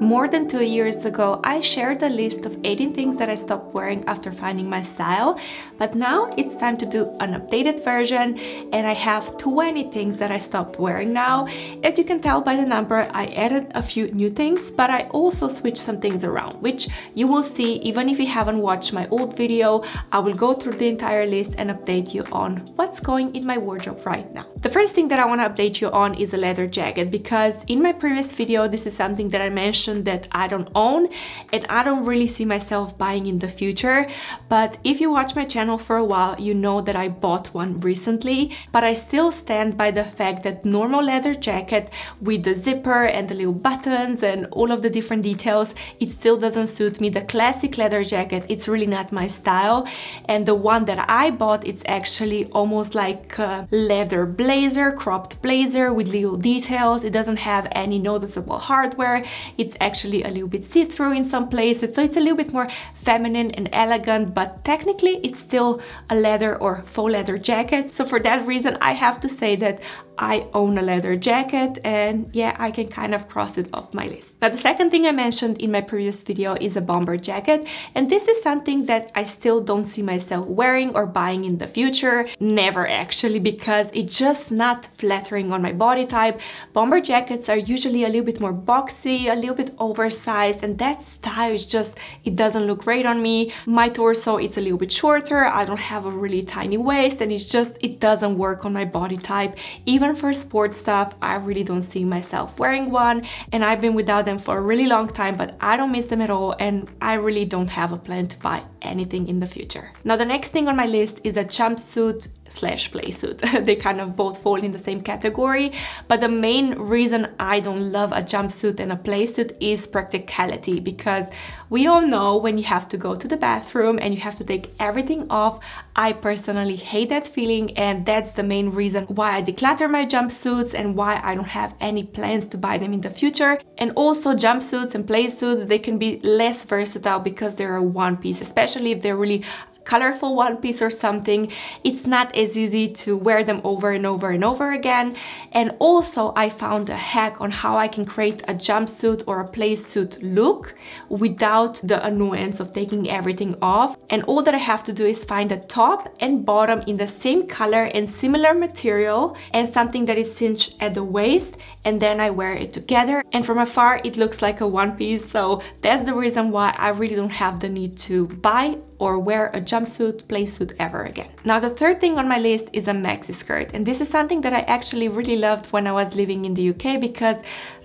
More than 2 years ago, I shared a list of 18 things that I stopped wearing after finding my style, but now it's time to do an updated version and I have 20 things that I stopped wearing now. As you can tell by the number, I added a few new things, but I also switched some things around, which you will see even if you haven't watched my old video. I will go through the entire list and update you on what's going in my wardrobe right now. The first thing that I want to update you on is a leather jacket, because in my previous video, this is something that I mentioned that I don't own and I don't really see myself buying in the future. But if you watch my channel for a while, you know that I bought one recently, but I still stand by the fact that normal leather jacket with the zipper and the little buttons and all of the different details, it still doesn't suit me. The classic leather jacket, it's really not my style. And the one that I bought, it's actually almost like a leather blazer, cropped blazer with little details. It doesn't have any noticeable hardware. It's actually a little bit see-through in some places, so it's a little bit more feminine and elegant, but technically it's still a leather or faux leather jacket. So for that reason, I have to say that I own a leather jacket, and yeah, I can kind of cross it off my list. Now, the second thing I mentioned in my previous video is a bomber jacket, and this is something that I still don't see myself wearing or buying in the future. Never actually, because it's just not flattering on my body type. Bomber jackets are usually a little bit more boxy, a little bit oversized, and that style is just, it doesn't look great on me. My torso, it's a little bit shorter. I don't have a really tiny waist, and it's just, it doesn't work on my body type. Even for sports stuff, I really don't see myself wearing one, and I've been without them for a really long time, but I don't miss them at all, and I really don't have a plan to buy anything in the future. Now, the next thing on my list is a jumpsuit slash playsuit. They kind of both fall in the same category, but the main reason I don't love a jumpsuit and a playsuit is practicality, because we all know when you have to go to the bathroom and you have to take everything off. I personally hate that feeling, and that's the main reason why I declutter my jumpsuits and why I don't have any plans to buy them in the future. And also, jumpsuits and playsuits, they can be less versatile because they're a one piece, especially if they're really colorful one piece or something. It's not as easy to wear them over and over and over again. And also, I found a hack on how I can create a jumpsuit or a playsuit look without the annoyance of taking everything off. And all that I have to do is find a top and bottom in the same color and similar material, and something that is cinched at the waist, and then I wear it together, and from afar it looks like a one piece. So that's the reason why I really don't have the need to buy or wear a jumpsuit, playsuit ever again. Now, the third thing on my list is a maxi skirt, and this is something that I actually really loved when I was living in the UK, because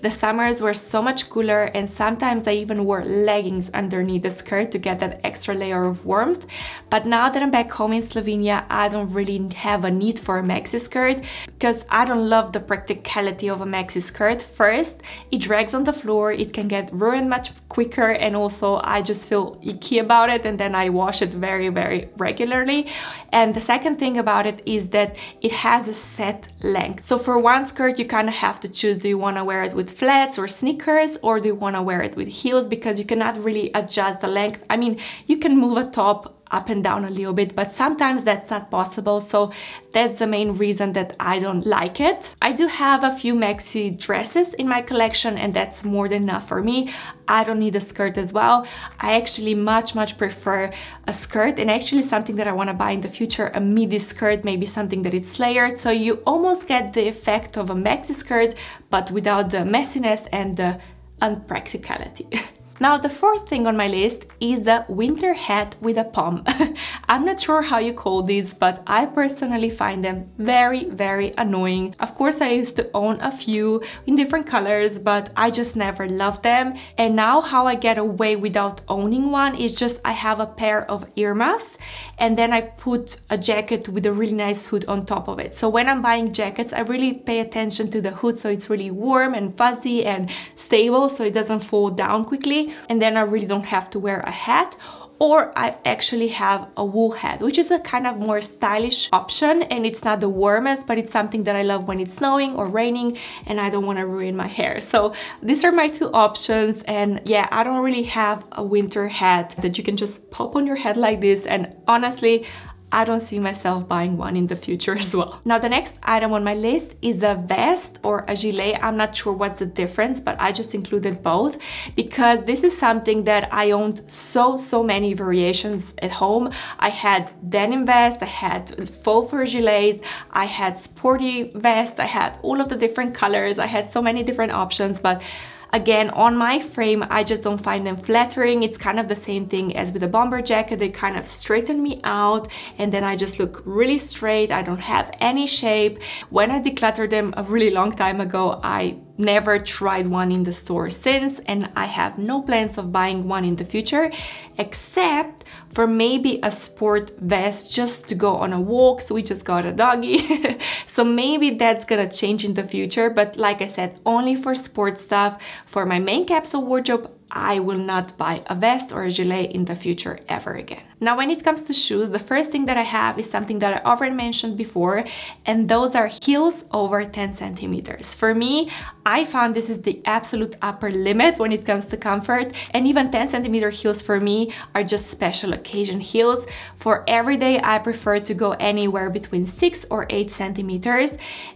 the summers were so much cooler, and sometimes I even wore leggings underneath the skirt to get that extra layer of warmth. But now that I'm back home in Slovenia, I don't really have a need for a maxi skirt, because I don't love the practicality of a maxi skirt. First, it drags on the floor, it can get ruined much quicker, and also I just feel icky about it, and then I wash it very regularly. And the second thing about it is that it has a set length. So for one skirt, you kind of have to choose, do you want to wear it with flats or sneakers, or do you want to wear it with heels, because you cannot really adjust the length. I mean, you can move a top up and down a little bit, but sometimes that's not possible. So that's the main reason that I don't like it. I do have a few maxi dresses in my collection, and that's more than enough for me. I don't need a skirt as well. I actually much prefer a skirt, and actually something that I want to buy in the future, a midi skirt, maybe something that it's layered, so you almost get the effect of a maxi skirt but without the messiness and the unpracticality. Now, the fourth thing on my list is a winter hat with a pom. I'm not sure how you call these, but I personally find them very annoying. Of course, I used to own a few in different colors, but I just never loved them. And now how I get away without owning one is just I have a pair of earmuffs, and then I put a jacket with a really nice hood on top of it. So when I'm buying jackets, I really pay attention to the hood, so it's really warm and fuzzy and stable, so it doesn't fall down quickly. And then I really don't have to wear a hat, or I actually have a wool hat, which is a kind of more stylish option, and it's not the warmest, but it's something that I love when it's snowing or raining and I don't want to ruin my hair. So these are my two options, and yeah, I don't really have a winter hat that you can just pop on your head like this, and honestly, I don't see myself buying one in the future as well. Now the next item on my list is a vest or a gilet. I'm not sure what's the difference, but I just included both because this is something that I owned so many variations at home. I had denim vests, I had faux fur gilets, I had sporty vests, I had all of the different colors, I had so many different options, but again, on my frame, I just don't find them flattering. It's kind of the same thing as with a bomber jacket. They kind of straighten me out and then I just look really straight. I don't have any shape. When I decluttered them a really long time ago, I never tried one in the store since, and I have no plans of buying one in the future, except for maybe a sport vest just to go on a walk. So we just got a doggy. So maybe that's gonna change in the future, but like I said, only for sport stuff. For my main capsule wardrobe, I will not buy a vest or a gilet in the future ever again. Now, when it comes to shoes, the first thing that I have is something that I already mentioned before, and those are heels over 10 centimeters. For me, I found this is the absolute upper limit when it comes to comfort, and even 10 centimeter heels for me are just special occasion heels. For every day, I prefer to go anywhere between 6 or 8 centimeters.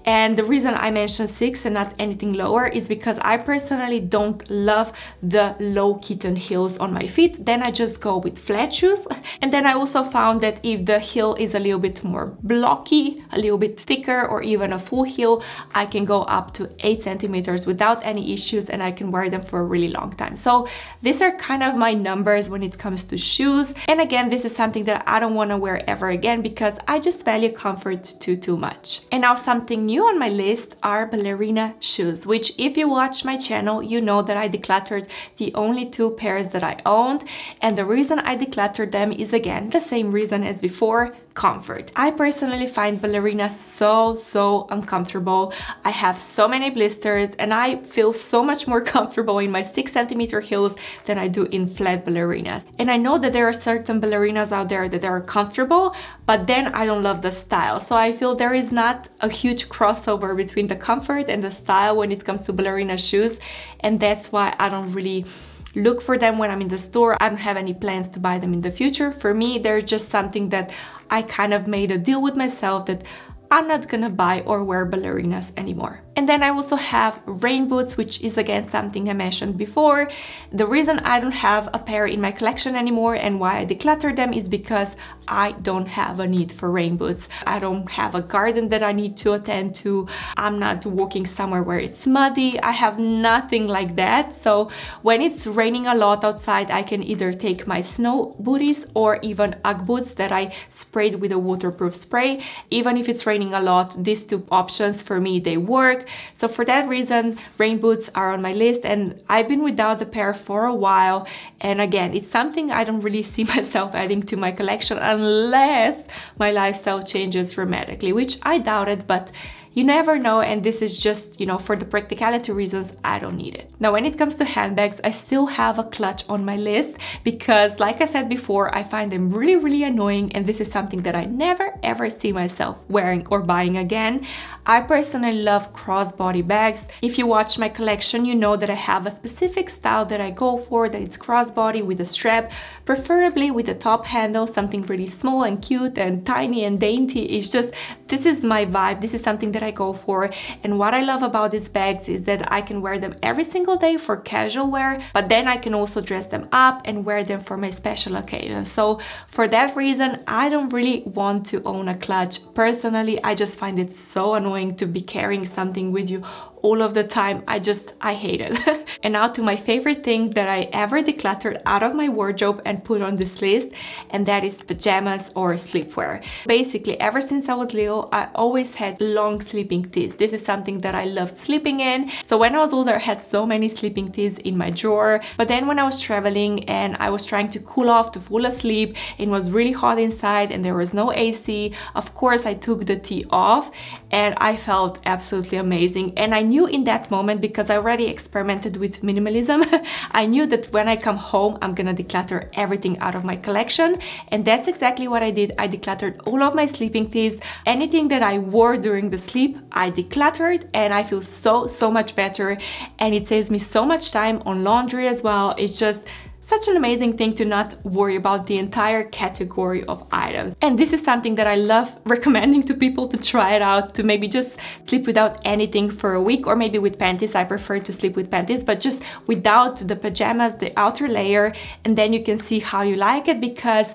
And the reason I mentioned 6 and not anything lower is because I personally don't love the low kitten heels on my feet. Then I just go with flat shoes. And then I also found that if the heel is a little bit more blocky, a little bit thicker, or even a full heel, I can go up to 8 centimeters without any issues, and I can wear them for a really long time. So these are kind of my numbers when it comes to shoes. And again, this is something that I don't want to wear ever again because I just value comfort too much. And now something new on my list are ballerina shoes, which if you watch my channel, you know that I decluttered the only 2 pairs that I owned. And the reason I decluttered them is again the same reason as before: comfort. I personally find ballerinas so uncomfortable. I have so many blisters and I feel so much more comfortable in my 6 centimeter heels than I do in flat ballerinas. And I know that there are certain ballerinas out there that are comfortable, but then I don't love the style. So I feel there is not a huge crossover between the comfort and the style when it comes to ballerina shoes, and that's why I don't really look for them when I'm in the store. I don't have any plans to buy them in the future. For me, they're just something that I kind of made a deal with myself that I'm not gonna buy or wear ballerinas anymore. And then I also have rain boots, which is again something I mentioned before. The reason I don't have a pair in my collection anymore and why I declutter them is because I don't have a need for rain boots. I don't have a garden that I need to attend to. I'm not walking somewhere where it's muddy. I have nothing like that. So when it's raining a lot outside, I can either take my snow booties or even Ugg boots that I sprayed with a waterproof spray. Even if it's raining a lot, these 2 options for me, they work. So for that reason, rain boots are on my list, and I've been without a pair for a while. And again, it's something I don't really see myself adding to my collection unless my lifestyle changes dramatically, which I doubt it, but you never know, and this is just, you know, for the practicality reasons, I don't need it. Now, when it comes to handbags, I still have a clutch on my list because, like I said before, I find them really annoying, and this is something that I never ever see myself wearing or buying again. I personally love crossbody bags. If you watch my collection, you know that I have a specific style that I go for, that it's crossbody with a strap, preferably with a top handle, something really small and cute and tiny and dainty. It's just, this is my vibe. This is something that I go for. And what I love about these bags is that I can wear them every single day for casual wear, but then I can also dress them up and wear them for my special occasions. So for that reason, I don't really want to own a clutch. Personally, I just find it so annoying to be carrying something with you all of the time. I hate it. And now to my favorite thing that I ever decluttered out of my wardrobe and put on this list, and that is pajamas or sleepwear. Basically, ever since I was little, I always had long sleeping tees. This is something that I loved sleeping in. So when I was older, I had so many sleeping tees in my drawer. But then when I was traveling and I was trying to cool off to fall asleep, it was really hot inside and there was no AC. Of course, I took the tee off and I felt absolutely amazing. And I knew in that moment, because I already experimented with minimalism, I knew that when I come home, I'm gonna declutter everything out of my collection. And that's exactly what I did. I decluttered all of my sleeping tees. Anything that I wore during the sleep, I decluttered, and I feel so much better. And it saves me so much time on laundry as well. It's just such an amazing thing to not worry about the entire category of items. And this is something that I love recommending to people to try it out, to maybe just sleep without anything for a week, or maybe with panties. I prefer to sleep with panties, but just without the pajamas, the outer layer, and then you can see how you like it, because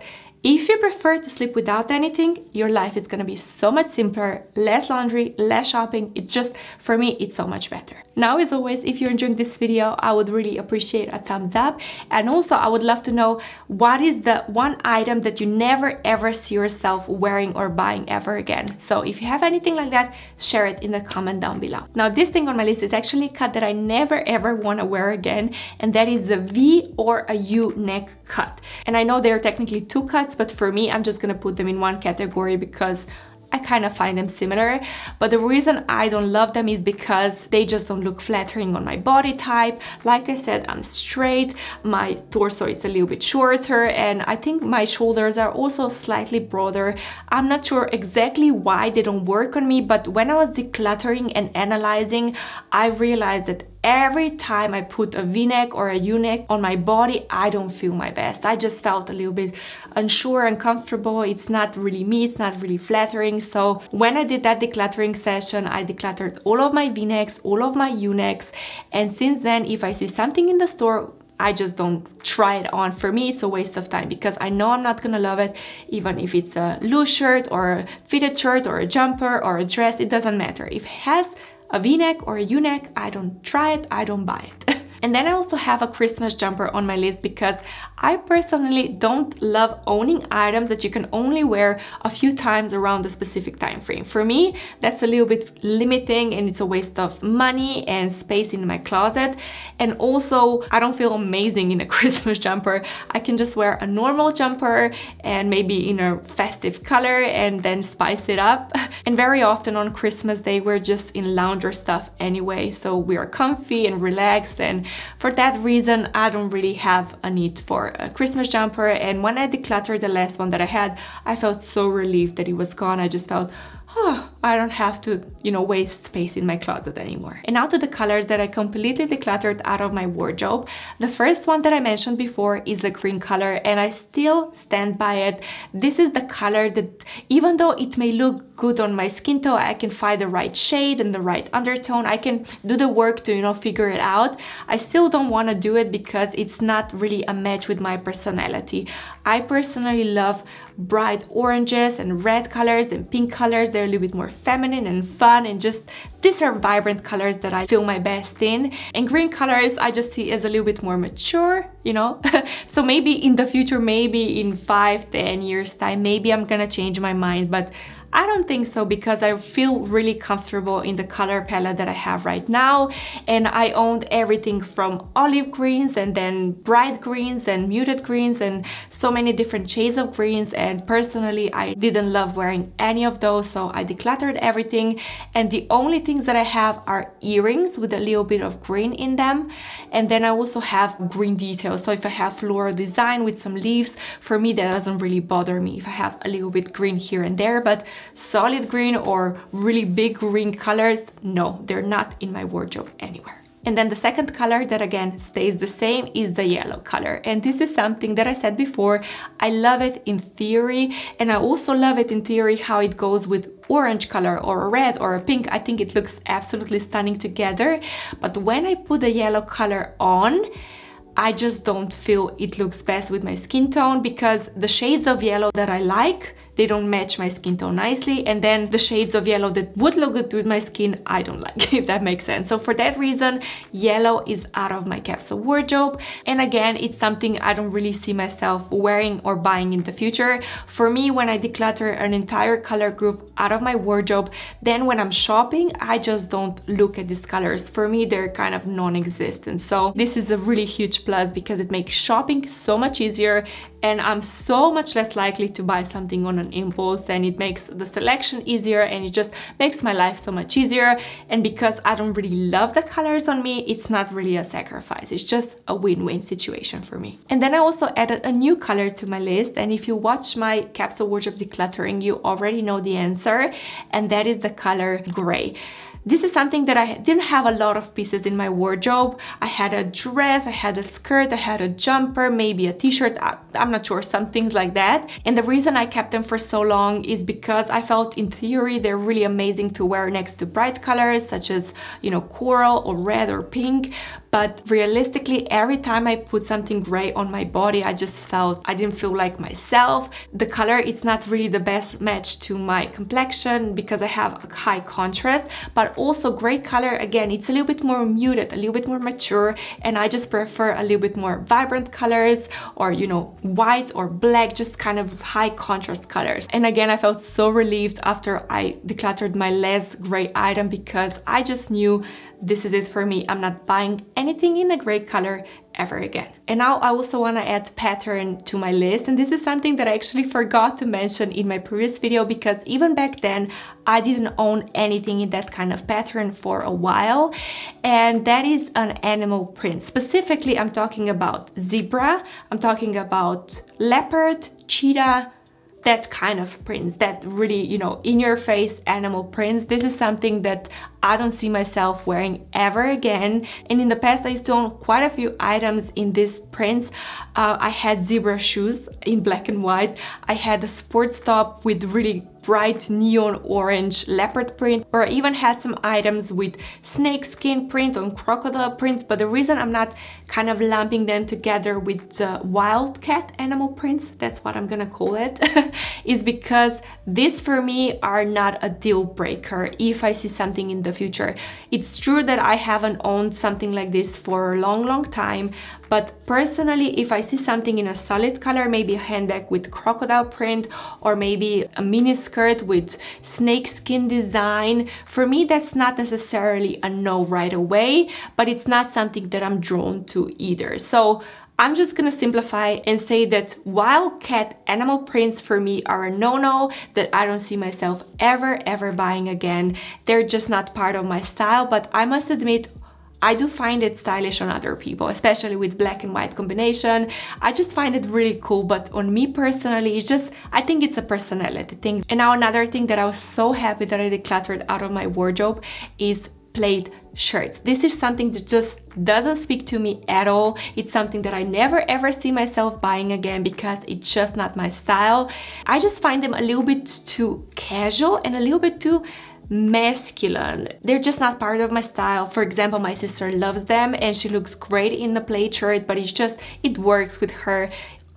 if you prefer to sleep without anything, your life is gonna be so much simpler, less laundry, less shopping. It just, for me, it's so much better. Now, as always, if you're enjoying this video, I would really appreciate a thumbs up. And also, I would love to know what is the one item that you never ever see yourself wearing or buying ever again. So if you have anything like that, share it in the comment down below. Now, this thing on my list is actually a cut that I never ever wanna wear again, and that is the V or a U neck cut. And I know there are technically two cuts, but for me, I'm just gonna put them in one category because I kind of find them similar. But the reason I don't love them is because they just don't look flattering on my body type. Like I said, I'm straight, my torso is a little bit shorter, and I think my shoulders are also slightly broader. I'm not sure exactly why they don't work on me, but when I was decluttering and analyzing, I realized that every time I put a V-neck or a U-neck on my body, I don't feel my best. I just felt a little bit unsure, uncomfortable. It's not really me, it's not really flattering. So when I did that decluttering session, I decluttered all of my V-necks, all of my U-necks, and since then, if I see something in the store, I just don't try it on. For me, it's a waste of time because I know I'm not gonna love it, even if it's a loose shirt or a fitted shirt or a jumper or a dress, it doesn't matter. If it has a V-neck or a U-neck, I don't try it, I don't buy it. And then I also have a Christmas jumper on my list because I personally don't love owning items that you can only wear a few times around a specific time frame. For me, that's a little bit limiting, and it's a waste of money and space in my closet. And also, I don't feel amazing in a Christmas jumper. I can just wear a normal jumper and maybe in a festive color and then spice it up. And very often on Christmas Day, we're just in lounger stuff anyway, so we are comfy and relaxed, and for that reason, I don't really have a need for a Christmas jumper. And when I decluttered the last one that I had, I felt so relieved that it was gone. I just felt, oh, I don't have to, you know, waste space in my closet anymore. And now to the colors that I completely decluttered out of my wardrobe. The first one that I mentioned before is the green color, and I still stand by it. This is the color that, even though it may look good on my skin tone, I can find the right shade and the right undertone. I can do the work to, you know, figure it out. I still don't want to do it because it's not really a match with my personality. I personally love bright oranges and red colors and pink colors. They're a little bit more feminine and fun, and just these are vibrant colors that I feel my best in. And green colors I just see as a little bit more mature, you know. So maybe in the future, maybe in 5-10 years time, maybe I'm gonna change my mind, but I don't think so, because I feel really comfortable in the color palette that I have right now. And I owned everything from olive greens and then bright greens and muted greens and so many different shades of greens, and personally I didn't love wearing any of those, so I decluttered everything. And the only things that I have are earrings with a little bit of green in them, and then I also have green details. So if I have floral design with some leaves, for me that doesn't really bother me if I have a little bit green here and there, but solid green or really big green colors, no, they're not in my wardrobe anywhere. And then the second color that again stays the same is the yellow color. And this is something that I said before, I love it in theory, and I also love it in theory how it goes with orange color or a red or a pink. I think it looks absolutely stunning together. But when I put the yellow color on, I just don't feel it looks best with my skin tone, because the shades of yellow that I like, they don't match my skin tone nicely, and then the shades of yellow that would look good with my skin, I don't like, if that makes sense. So for that reason, yellow is out of my capsule wardrobe. And again, it's something I don't really see myself wearing or buying in the future. For me, when I declutter an entire color group out of my wardrobe, then when I'm shopping, I just don't look at these colors. For me, they're kind of non-existent. So this is a really huge plus, because it makes shopping so much easier, and I'm so much less likely to buy something on an impulse, and it makes the selection easier, and it just makes my life so much easier. And because I don't really love the colors on me, it's not really a sacrifice, it's just a win-win situation for me. And then I also added a new color to my list, and if you watch my capsule wardrobe decluttering, you already know the answer, and that is the color gray. This is something that I didn't have a lot of pieces in my wardrobe. I had a dress, I had a skirt, I had a jumper, maybe a t-shirt, I'm not sure, some things like that. And the reason I kept them for so long is because I felt in theory they're really amazing to wear next to bright colors such as, you know, coral or red or pink. But realistically, every time I put something gray on my body, I just felt I didn't feel like myself. The color, it's not really the best match to my complexion because I have a high contrast, but also gray color, again, it's a little bit more muted, a little bit more mature, and I just prefer a little bit more vibrant colors, or, you know, white or black, just kind of high contrast colors. And again, I felt so relieved after I decluttered my last gray item because I just knew this is it for me. I'm not buying anything in a gray color ever again. And now I also want to add pattern to my list, and this is something that I actually forgot to mention in my previous video because even back then I didn't own anything in that kind of pattern for a while, and that is an animal print. Specifically, I'm talking about zebra, I'm talking about leopard, cheetah, that kind of prints, that really, you know, in your face animal prints. This is something that I don't see myself wearing ever again. And in the past, I used to own quite a few items in these prints. I had zebra shoes in black and white. I had a sports top with really bright neon orange leopard print, or I even had some items with snake skin print or crocodile print. But the reason I'm not kind of lumping them together with wildcat animal prints, that's what I'm gonna call it, is because these for me are not a deal breaker if I see something in the future. It's true that I haven't owned something like this for a long time, but personally, if I see something in a solid color, maybe a handbag with crocodile print, or maybe a mini skirt with snake skin design, for me that's not necessarily a no right away, but it's not something that I'm drawn to either. So I'm just gonna simplify and say that wildcat animal prints for me are a no-no, that I don't see myself ever buying again. They're just not part of my style, but I must admit, I do find it stylish on other people, especially with black and white combination. I just find it really cool, but on me personally, it's just, I think it's a personality thing. And now another thing that I was so happy that I decluttered out of my wardrobe is plaid shirts. This is something that just doesn't speak to me at all. It's something that I never ever see myself buying again because it's just not my style. I just find them a little bit too casual and a little bit too masculine. They're just not part of my style. For example, my sister loves them and she looks great in the plaid shirt, but it's just, it works with her.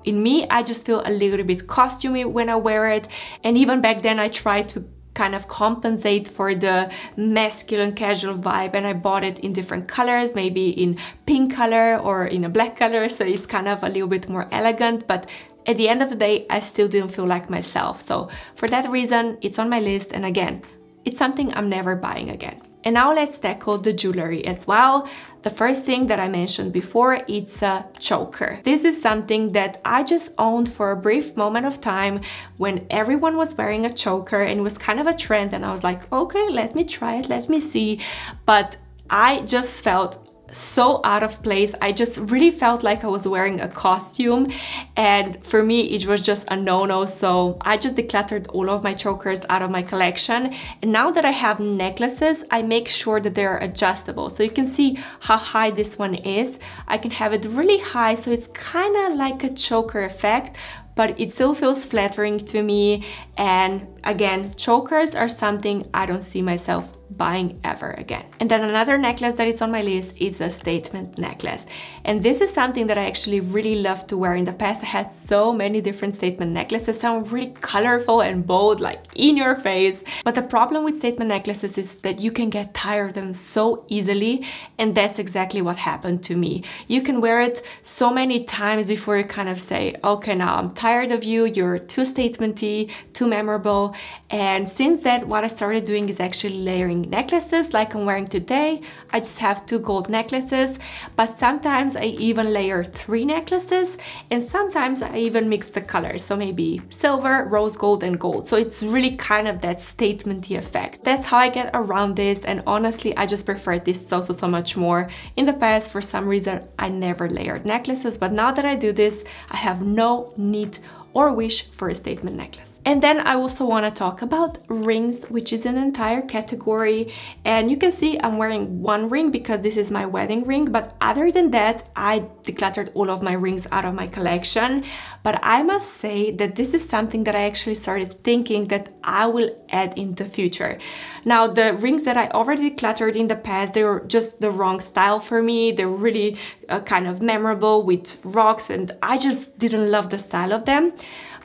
In me, I just feel a little bit costumey when I wear it. And even back then I tried to kind of compensate for the masculine casual vibe, and I bought it in different colors, maybe in pink color or in a black color, so it's kind of a little bit more elegant, but at the end of the day I still didn't feel like myself. So for that reason, it's on my list, and again, it's something I'm never buying again. And now let's tackle the jewelry as well. The first thing that I mentioned before, it's a choker. This is something that I just owned for a brief moment of time when everyone was wearing a choker and it was kind of a trend, and I was like, okay, let me try it, let me see. But I just felt so out of place. I just really felt like I was wearing a costume, and for me it was just a no-no. So I just decluttered all of my chokers out of my collection, and now that I have necklaces, I make sure that they're adjustable. So you can see how high this one is. I can have it really high, so it's kind of like a choker effect, but it still feels flattering to me. And again, chokers are something I don't see myself buying ever again. And then another necklace that is on my list is a statement necklace, and this is something that I actually really love to wear. In the past I had so many different statement necklaces, some really colorful and bold, like in your face, but the problem with statement necklaces is that you can get tired of them so easily, and that's exactly what happened to me. You can wear it so many times before you kind of say, okay, now I'm tired of you, you're too statementy, too memorable. And since then, what I started doing is actually layering necklaces like I'm wearing today. I just have 2 gold necklaces, but sometimes I even layer 3 necklaces, and sometimes I even mix the colors, so maybe silver, rose gold and gold. So it's really kind of that statementy effect. That's how I get around this, and honestly I just prefer this so much more. In the past, for some reason, I never layered necklaces, but now that I do this, I have no need or wish for a statement necklace. And then I also want to talk about rings, which is an entire category. And you can see I'm wearing one ring because this is my wedding ring, but other than that, I decluttered all of my rings out of my collection. But I must say that this is something that I actually started thinking that I will add in the future. Now, the rings that I already decluttered in the past, they were just the wrong style for me. They're really kind of memorable with rocks, and I just didn't love the style of them.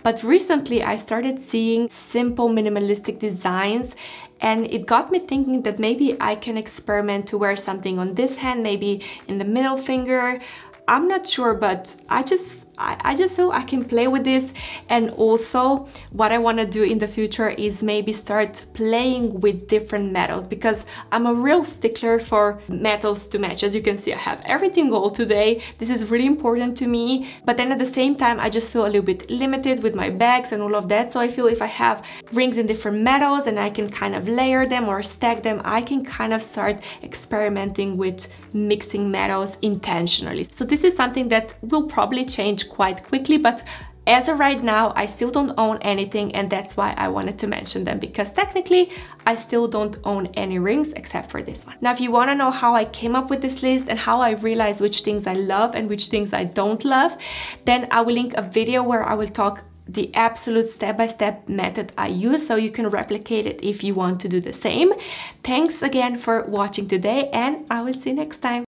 But recently I started seeing simple minimalistic designs, and it got me thinking that maybe I can experiment to wear something on this hand, maybe in the middle finger. I'm not sure, but I just so I can play with this. And also what I want to do in the future is maybe start playing with different metals, because I'm a real stickler for metals to match. As you can see, I have everything gold today. This is really important to me, but then at the same time I just feel a little bit limited with my bags and all of that. So I feel if I have rings in different metals and I can kind of layer them or stack them, I can kind of start experimenting with mixing metals intentionally. So this is something that will probably change quite quickly, but as of right now I still don't own anything, and that's why I wanted to mention them, because technically I still don't own any rings except for this one. Now, if you want to know how I came up with this list and how I realized which things I love and which things I don't love, then I will link a video where I will talk the absolute step-by-step method I use, so you can replicate it if you want to do the same. Thanks again for watching today, and I will see you next time.